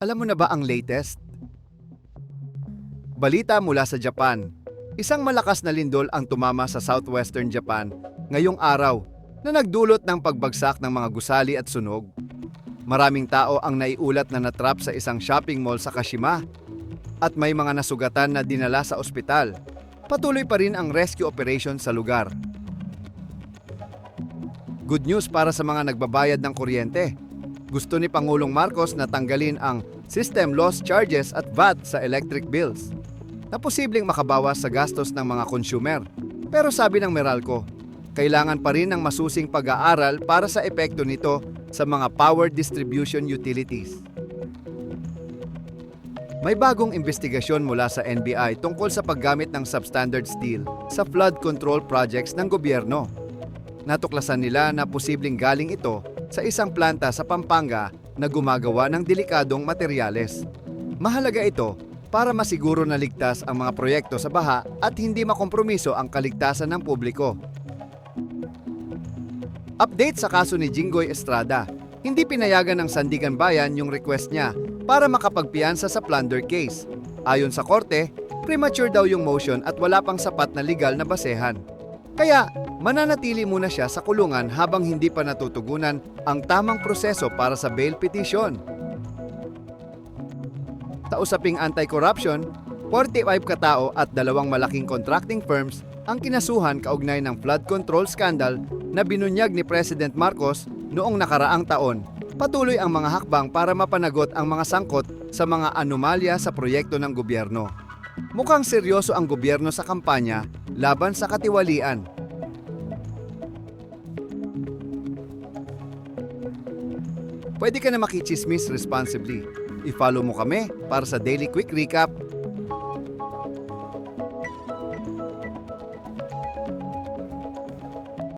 Alam mo na ba ang latest? Balita mula sa Japan. Isang malakas na lindol ang tumama sa southwestern Japan ngayong araw na nagdulot ng pagbagsak ng mga gusali at sunog. Maraming tao ang naiulat na natrap sa isang shopping mall sa Kashima at may mga nasugatan na dinala sa ospital. Patuloy pa rin ang rescue operation sa lugar. Good news para sa mga nagbabayad ng kuryente. Gusto ni Pangulong Marcos na tanggalin ang system loss charges at VAT sa electric bills na posibleng makabawas sa gastos ng mga consumer. Pero sabi ng Meralco, kailangan pa rin ng masusing pag-aaral para sa epekto nito sa mga power distribution utilities. May bagong investigasyon mula sa NBI tungkol sa paggamit ng substandard steel sa flood control projects ng gobyerno. Natuklasan nila na posibleng galing ito sa isang planta sa Pampanga na gumagawa ng delikadong materyales. Mahalaga ito para masiguro na ligtas ang mga proyekto sa baha at hindi makompromiso ang kaligtasan ng publiko. Update sa kaso ni Jinggoy Estrada. Hindi pinayagan ng Sandigan Bayan yung request niya para makapagpiyansa sa plunder case. Ayon sa korte, premature daw yung motion at wala pang sapat na legal na basehan. Kaya, mananatili muna siya sa kulungan habang hindi pa natutugunan ang tamang proseso para sa bail petition. Sa usaping anti-corruption, 45 katao at 2 malaking contracting firms ang kinasuhan kaugnay ng flood control scandal na binunyag ni President Marcos noong nakaraang taon. Patuloy ang mga hakbang para mapanagot ang mga sangkot sa mga anomalya sa proyekto ng gobyerno. Mukhang seryoso ang gobyerno sa kampanya laban sa katiwalian. Pwede ka na makichismis responsibly. I-follow mo kami para sa Daily Quick Recap